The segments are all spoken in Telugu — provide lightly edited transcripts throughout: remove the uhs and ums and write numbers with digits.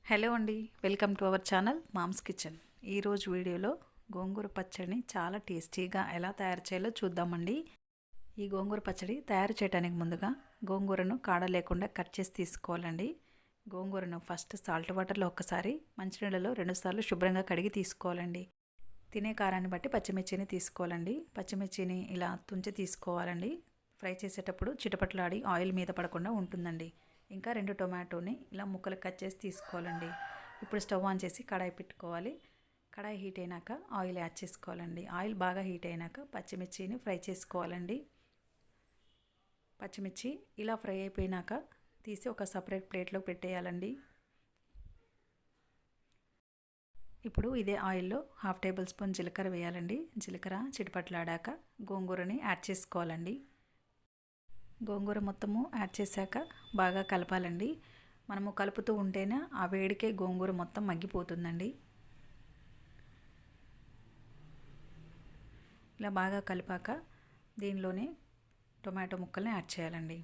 హలో అండి, welcome to our channel Mom's Kitchen. ఈరోజు వీడియోలో గోంగూర పచ్చడిని చాలా టేస్టీగా ఎలా తయారు చేయాలో చూద్దామండి. ఈ గోంగూర పచ్చడి తయారు చేయడానికి ముందుగా గోంగూరను కాడ లేకుండా కట్ చేసి తీసుకోవాలండి. గోంగూరను ఫస్ట్ సాల్ట్ వాటర్లో ఒక్కసారి, మంచినీళ్ళలో 2 సార్లు శుభ్రంగా కడిగి తీసుకోవాలండి. తినే కారాన్ని బట్టి పచ్చిమిర్చిని తీసుకోవాలండి. పచ్చిమిర్చిని ఇలా తుంచి తీసుకోవాలండి. ఫ్రై చేసేటప్పుడు చిటపట్లాడి ఆయిల్ మీద పడకుండా ఉంటుందండి. ఇంకా 2 టొమాటోని ఇలా ముక్కలు కట్ చేసి తీసుకోవాలండి. ఇప్పుడు స్టవ్ ఆన్ చేసి కడాయి పెట్టుకోవాలి. కడాయి హీట్ అయినాక ఆయిల్ యాడ్ చేసుకోవాలండి. ఆయిల్ బాగా హీట్ అయినాక పచ్చిమిర్చిని ఫ్రై చేసుకోవాలండి. పచ్చిమిర్చి ఇలా ఫ్రై అయిపోయినాక తీసి ఒక సపరేట్ ప్లేట్లో పెట్టేయాలండి. ఇప్పుడు ఇదే ఆయిల్లో 1/2 టేబుల్ స్పూన్ జీలకర్ర వేయాలండి. జీలకర్ర చిటపట్లాడాక గోంగూరని యాడ్ చేసుకోవాలండి. గోంగూర మొత్తము యాడ్ చేశాక బాగా కలపాలండి. మనము కలుపుతూ ఉంటేనే ఆ వేడికే గోంగూర మొత్తం మగ్గిపోతుందండి. ఇలా బాగా కలిపాక దీనిలోనే టొమాటో ముక్కల్ని యాడ్ చేయాలండి.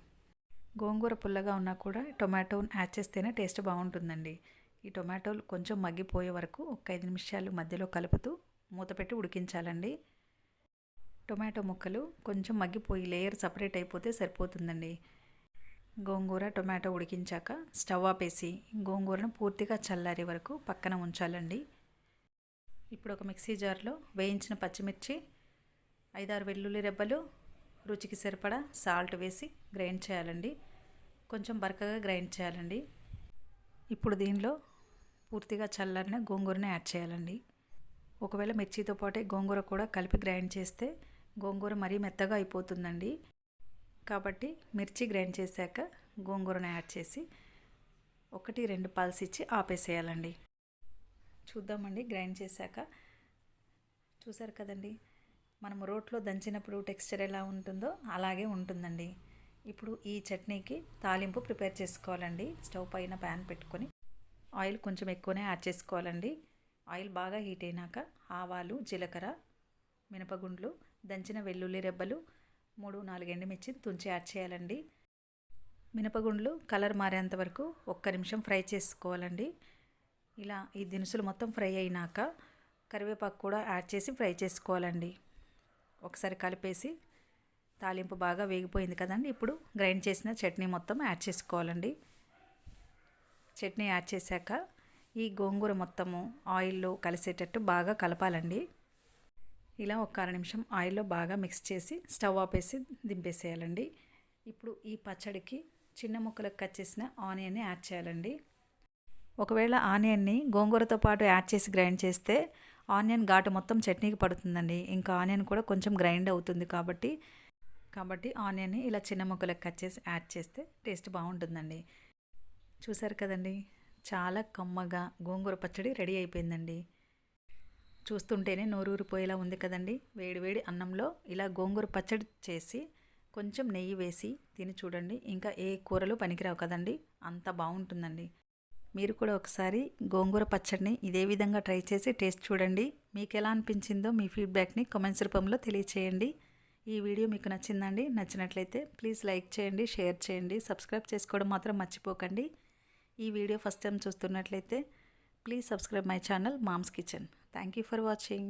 గోంగూర పుల్లగా ఉన్నా కూడా టొమాటోని యాడ్ చేస్తేనే టేస్ట్ బాగుంటుందండి. ఈ టొమాటోలు కొంచెం మగ్గిపోయే వరకు ఒక 5 నిమిషాలు మధ్యలో కలుపుతూ మూత పెట్టి ఉడికించాలండి. టొమాటో ముక్కలు కొంచెం మగ్గిపోయి లేయర్ సపరేట్ అయిపోతే సరిపోతుందండి. గోంగూర టొమాటో ఉడికించాక స్టవ్ ఆపేసి గోంగూరను పూర్తిగా చల్లారే వరకు పక్కన ఉంచాలండి. ఇప్పుడు ఒక మిక్సీ జార్లో వేయించిన పచ్చిమిర్చి, 5-6 వెల్లుల్లి రెబ్బలు, రుచికి సరిపడా సాల్ట్ వేసి గ్రైండ్ చేయాలండి. కొంచెం బరకగా గ్రైండ్ చేయాలండి. ఇప్పుడు దీనిలో పూర్తిగా చల్లారిన గోంగూరని యాడ్ చేయాలండి. ఒకవేళ మిర్చితో పాటే గోంగూర కూడా కలిపి గ్రైండ్ చేస్తే గోంగూర మరీ మెత్తగా అయిపోతుందండి. కాబట్టి మిర్చి గ్రైండ్ చేశాక గోంగూరను యాడ్ చేసి 1-2 పల్స్ ఇచ్చి ఆపేసేయాలండి. చూద్దామండి గ్రైండ్ చేశాక. చూసారు కదండి, మనము రోట్లో దంచినప్పుడు టెక్స్చర్ ఎలా ఉంటుందో అలాగే ఉంటుందండి. ఇప్పుడు ఈ చట్నీకి తాలింపు ప్రిపేర్ చేసుకోవాలండి. స్టవ్ పైన ప్యాన్ పెట్టుకొని ఆయిల్ కొంచెం ఎక్కువనే యాడ్ చేసుకోవాలండి. ఆయిల్ బాగా హీట్ అయినాక ఆవాలు, జీలకర్ర, మినపగుండ్లు, దంచిన వెల్లుల్లి రెబ్బలు, 3-4 ఎండుమిర్చి తుంచి యాడ్ చేయాలండి. మినపగుండ్లు కలర్ మారేంత వరకు 1 నిమిషం ఫ్రై చేసుకోవాలండి. ఇలా ఈ దినుసులు మొత్తం ఫ్రై అయినాక కరివేపాకు కూడా యాడ్ చేసి ఫ్రై చేసుకోవాలండి. ఒకసారి కలిపేసి తాలింపు బాగా వేగిపోయింది కదండి. ఇప్పుడు గ్రైండ్ చేసిన చట్నీ మొత్తం యాడ్ చేసుకోవాలండి. చట్నీ యాడ్ చేశాక ఈ గోంగూర మొత్తము ఆయిల్లో కలిసేటట్టు బాగా కలపాలండి. ఇలా ఒక 1/2 నిమిషం ఆయిల్లో బాగా మిక్స్ చేసి స్టవ్ ఆపేసి దింపేసేయాలండి. ఇప్పుడు ఈ పచ్చడికి చిన్న ముక్కలకు కట్ చేసిన ఆనియన్ని యాడ్ చేయాలండి. ఒకవేళ ఆనియన్ని గోంగూరతో పాటు యాడ్ చేసి గ్రైండ్ చేస్తే ఆనియన్ ఘాటు మొత్తం చట్నీకి పడుతుందండి. ఇంకా ఆనియన్ కూడా కొంచెం గ్రైండ్ అవుతుంది కాబట్టి ఆనియన్ని ఇలా చిన్న ముక్కలకు కట్ చేసి యాడ్ చేస్తే టేస్ట్ బాగుంటుందండి. చూసారు కదండి, చాలా కమ్మగా గోంగూర పచ్చడి రెడీ అయిపోయిందండి. చూస్తుంటేనే నోరూరిపోయేలా ఉంది కదండి. వేడివేడి అన్నంలో ఇలా గోంగూర పచ్చడి చేసి కొంచెం నెయ్యి వేసి తిని చూడండి. ఇంకా ఏ కూరలు పనికిరావు కదండి, అంత బాగుంటుందండి. మీరు కూడా ఒకసారి గోంగూర పచ్చడిని ఇదే విధంగా ట్రై చేసి టేస్ట్ చూడండి. మీకు ఎలా అనిపించిందో మీ ఫీడ్బ్యాక్ని కామెంట్స్ రూపంలో తెలియచేయండి. ఈ వీడియో మీకు నచ్చిందండి. నచ్చినట్లయితే ప్లీజ్ లైక్ చేయండి, షేర్ చేయండి, సబ్స్క్రైబ్ చేసుకోవడం మాత్రం మర్చిపోకండి. ఈ వీడియో ఫస్ట్ టైం చూస్తున్నట్లయితే please subscribe my channel Mom's Kitchen. Thank you for watching.